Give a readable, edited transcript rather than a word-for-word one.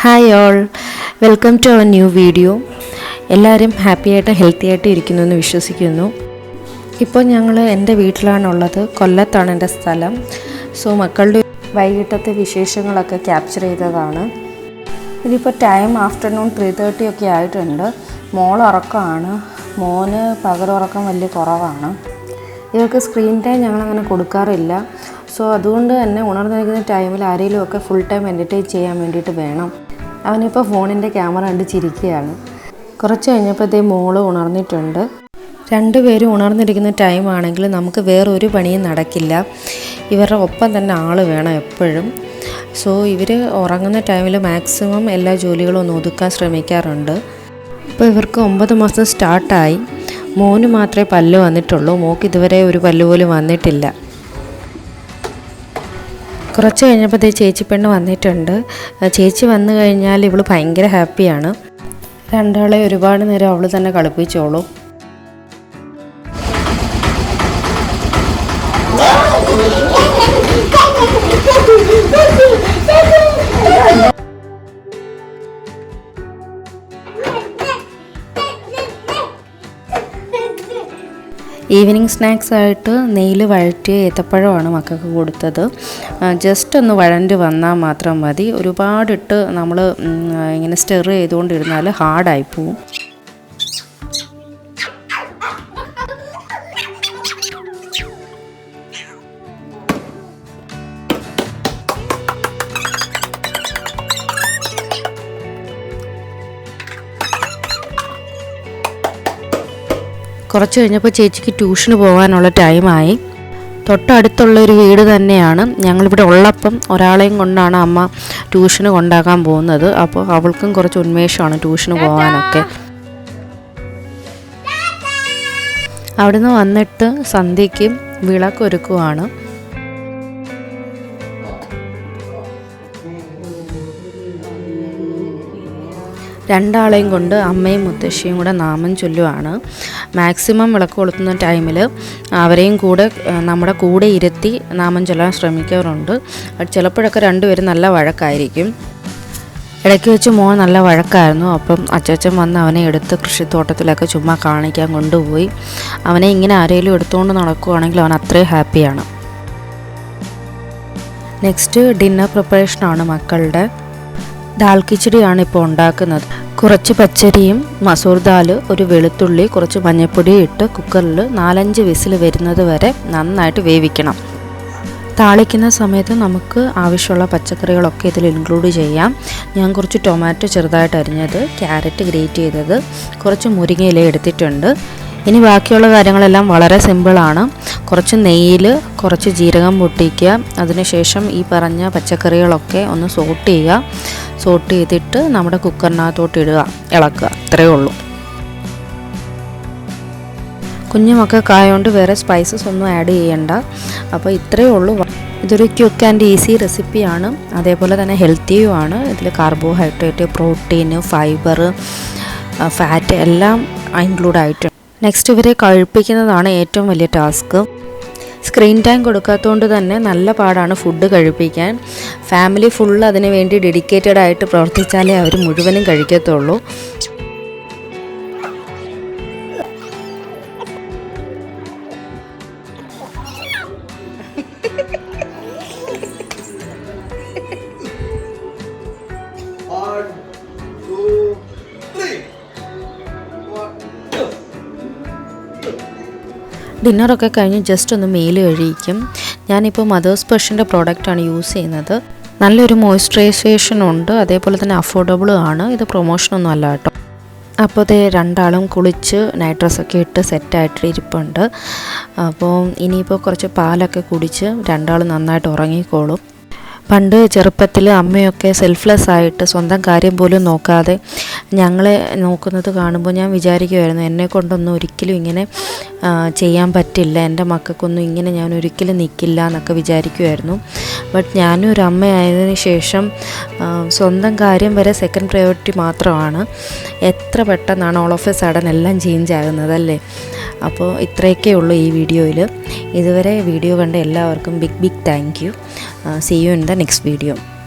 Hi all, welcome to our new video. എല്ലാവരും ഹാപ്പിയായിട്ട് healthy ആയിട്ട് ഇരിക്കുന്നു എന്ന് വിശ്വസിക്കുന്നു. ഇപ്പോൾ ഞങ്ങൾ എൻ്റെ വീട്ടിലാണുള്ളത്. കൊല്ലത്താണ് എൻ്റെ സ്ഥലം. സോ മക്കളുടെ വൈകിട്ടത്തെ വിശേഷങ്ങളൊക്കെ ക്യാപ്ചർ ചെയ്തതാണ്. ഇതിപ്പോൾ ടൈം ആഫ്റ്റർനൂൺ 3:30 ഒക്കെ ആയിട്ടുണ്ട്. മോൾ ഉറക്കമാണ്. മോന് പകലുറക്കം വലിയ കുറവാണ്. ഇവർക്ക് സ്ക്രീൻ ടൈം ഞങ്ങളങ്ങനെ കൊടുക്കാറില്ല. സോ അതുകൊണ്ട് തന്നെ ഉണർന്നിരിക്കുന്ന ടൈമിൽ ആരെങ്കിലുമൊക്കെ ഫുൾ ടൈം എൻ്റർടൈൻ ചെയ്യാൻ വേണ്ടിയിട്ട് വേണം. അവനിപ്പോൾ ഫോണിൻ്റെ ക്യാമറ കണ്ട് ചിരിക്കുകയാണ്. കുറച്ച് കഴിഞ്ഞപ്പോഴത്തേ മോള് ഉണർന്നിട്ടുണ്ട്. രണ്ടുപേരും ഉണർന്നിരിക്കുന്ന ടൈമാണെങ്കിൽ നമുക്ക് വേറൊരു പണിയും നടക്കില്ല. ഇവരുടെ ഒപ്പം തന്നെ ആൾ വേണം എപ്പോഴും. സോ ഇവർ ഉറങ്ങുന്ന ടൈമിൽ മാക്സിമം എല്ലാ ജോലികളും ഒന്ന് ഒതുക്കാൻ ശ്രമിക്കാറുണ്ട്. ഇപ്പോൾ ഇവർക്ക് 9 മാസം സ്റ്റാർട്ടായി. മോന് മാത്രമേ പല്ല് വന്നിട്ടുള്ളൂ. മോക്ക് ഇതുവരെ ഒരു പല്ല് പോലും വന്നിട്ടില്ല. കുറച്ച് കഴിഞ്ഞപ്പോൾ ചേച്ചി പെണ്ണ് വന്നിട്ടുണ്ട്. ചേച്ചി വന്നു കഴിഞ്ഞാൽ ഇവൾ ഭയങ്കര ഹാപ്പിയാണ്. രണ്ടാളെ ഒരുപാട് നേരം അവൾ തന്നെ കളിപ്പിച്ചോളൂ. ഈവനിങ് സ്നാക്സ് ആയിട്ട് നെയ്യിൽ വഴറ്റിയ ഏത്തപ്പഴമാണ് മക്കൾക്ക് കൊടുത്തത്. ജസ്റ്റ് ഒന്ന് വഴണ്ട് വന്നാൽ മാത്രം മതി. ഒരുപാടിട്ട് നമ്മൾ ഇങ്ങനെ സ്റ്റെർ ചെയ്തുകൊണ്ടിരുന്നാൽ ഹാർഡായി പോവും. കുറച്ച് കഴിഞ്ഞപ്പോൾ ചേച്ചിക്ക് ട്യൂഷന് പോകാനുള്ള ടൈമായി. തൊട്ടടുത്തുള്ളൊരു വീട് തന്നെയാണ്. ഞങ്ങളിവിടെ ഉള്ളപ്പം ഒരാളെയും കൊണ്ടാണ് അമ്മ ട്യൂഷന് കൊണ്ടാക്കാൻ പോകുന്നത്. അപ്പോൾ അവൾക്കും കുറച്ച് ഉന്മേഷമാണ് ട്യൂഷന് പോകാനൊക്കെ. അവിടുന്ന് വന്നിട്ട് സന്ധ്യയ്ക്ക് വിളക്കൊരുക്കുവാണ്. രണ്ടാളെയും കൊണ്ട് അമ്മയും മുത്തശ്ശിയും കൂടെ നാമം ചൊല്ലുവാണ്. മാക്സിമം വിളക്ക് കൊളുത്തുന്ന ടൈമിൽ അവരെയും കൂടെ നമ്മുടെ കൂടെ ഇരുത്തി നാമം ചൊല്ലാൻ ശ്രമിക്കാറുണ്ട്. ചിലപ്പോഴൊക്കെ രണ്ടുപേരും നല്ല വഴക്കായിരിക്കും. ഇടയ്ക്ക് വെച്ച് മോൻ നല്ല വഴക്കായിരുന്നു. അപ്പം അച്ചാച്ചൻ വന്ന് അവനെ എടുത്ത് കൃഷിത്തോട്ടത്തിലൊക്കെ ചുമ്മാ കാണിക്കാൻ കൊണ്ടുപോയി. അവനെ ഇങ്ങനെ ആരെങ്കിലും എടുത്തുകൊണ്ട് നടക്കുകയാണെങ്കിൽ അവൻ അത്രയും ഹാപ്പിയാണ്. നെക്സ്റ്റ് ഡിന്നർ പ്രിപ്പറേഷനാണ് മക്കളുടെ. ദാൽ കിച്ചടിയാണ് ഇപ്പോൾ ഉണ്ടാക്കുന്നത്. കുറച്ച് പച്ചരിയും മസൂർ ദാൽ, ഒരു വെളുത്തുള്ളി, കുറച്ച് മഞ്ഞൾപ്പൊടിയും ഇട്ട് കുക്കറിൽ 4-5 വിസിൽ വരുന്നത് വരെ നന്നായിട്ട് വേവിക്കണം. താളിക്കുന്ന സമയത്ത് നമുക്ക് ആവശ്യമുള്ള പച്ചക്കറികളൊക്കെ ഇതിൽ ഇൻക്ലൂഡ് ചെയ്യാം. ഞാൻ കുറച്ച് ടൊമാറ്റോ ചെറുതായിട്ട് അരിഞ്ഞത്, ക്യാരറ്റ് ഗ്രേറ്റ് ചെയ്തത്, കുറച്ച് മുരിങ്ങയില എടുത്തിട്ടുണ്ട്. ഇനി ബാക്കിയുള്ള കാര്യങ്ങളെല്ലാം വളരെ സിമ്പിളാണ്. കുറച്ച് നെയ്യിൽ കുറച്ച് ജീരകം പൊട്ടിക്കുക. അതിനുശേഷം ഈ പറഞ്ഞ പച്ചക്കറികളൊക്കെ ഒന്ന് സോട്ട് ചെയ്യുക. സോട്ട് ചെയ്തിട്ട് നമ്മുടെ കുക്കറിനകത്തോട്ട് ഇടുക, ഇളക്കുക. ഇത്രയേ ഉള്ളൂ. കുഞ്ഞു മക്കൾക്കായതുകൊണ്ട് വേറെ സ്പൈസസ് ഒന്നും ആഡ് ചെയ്യണ്ട. അപ്പോൾ ഇത്രയേ ഉള്ളൂ. ഇതൊരു ക്വിക്ക് ആൻഡ് ഈസി റെസിപ്പിയാണ്. അതേപോലെ തന്നെ ഹെൽത്തിയുമാണ്. ഇതിൽ കാർബോഹൈഡ്രേറ്റ്, പ്രോട്ടീന്, ഫൈബർ, ഫാറ്റ് എല്ലാം ഇൻക്ലൂഡ് ആയിട്ടുണ്ട്. നെക്സ്റ്റ് ഇവരെ കഴിപ്പിക്കുന്നതാണ് ഏറ്റവും വലിയ ടാസ്ക്. സ്ക്രീൻ ടൈം കൊടുക്കാത്തതുകൊണ്ട് തന്നെ നല്ല പാടാണ് ഫുഡ് കഴിപ്പിക്കാൻ. ഫാമിലി ഫുൾ അതിന് വേണ്ടി ഡെഡിക്കേറ്റഡ് ആയിട്ട് പ്രവർത്തിച്ചാലേ അവർ മുഴുവനും കഴിക്കത്തുള്ളൂ. ഡിന്നറൊക്കെ കഴിഞ്ഞ് ജസ്റ്റ് ഒന്ന് മേല് കഴിക്കും. ഞാനിപ്പോൾ മദേഴ്സ് സ്പെഷ്യലിൻ്റെ പ്രോഡക്റ്റാണ് യൂസ് ചെയ്യുന്നത്. നല്ലൊരു മോയ്സ്ചറൈസേഷൻ ഉണ്ട്. അതേപോലെ തന്നെ അഫോർഡബിളും ആണ്. ഇത് പ്രൊമോഷനൊന്നും അല്ല കേട്ടോ. അപ്പോൾ ഇത് രണ്ടാളും കുളിച്ച് നൈറ്റ് ഡ്രസ്സൊക്കെ ഇട്ട് സെറ്റായിട്ട് ഇരിപ്പുണ്ട്. അപ്പോൾ ഇനിയിപ്പോൾ കുറച്ച് പാലൊക്കെ കുടിച്ച് രണ്ടാളും നന്നായിട്ട് ഉറങ്ങിക്കോളും. പണ്ട് ചെറുപ്പത്തിൽ അമ്മയൊക്കെ സെൽഫ്ലെസ് ആയിട്ട് സ്വന്തം കാര്യം പോലും നോക്കാതെ ഞങ്ങളെ നോക്കുന്നത് കാണുമ്പോൾ ഞാൻ വിചാരിക്കുമായിരുന്നു, എന്നെ കൊണ്ടൊന്നും ഒരിക്കലും ഇങ്ങനെ ചെയ്യാൻ പറ്റില്ല, എൻ്റെ മക്കൾക്കൊന്നും ഇങ്ങനെ ഞാൻ ഒരിക്കലും നിൽക്കില്ല എന്നൊക്കെ വിചാരിക്കുമായിരുന്നു. ബട്ട് ഞാനും ഒരു അമ്മയായതിനു ശേഷം സ്വന്തം കാര്യം വരെ സെക്കൻഡ് പ്രയോറിറ്റി മാത്രമാണ്. എത്ര പെട്ടെന്നാണ് ഓൾ ഓഫ് എ സഡൻ എല്ലാം ചേഞ്ച് ആകുന്നത് അല്ലേ. അപ്പോൾ ഇത്രയൊക്കെ ഉള്ളൂ ഈ വീഡിയോയിൽ. ഇതുവരെ വീഡിയോ കണ്ട എല്ലാവർക്കും big thank you. See you in the next video.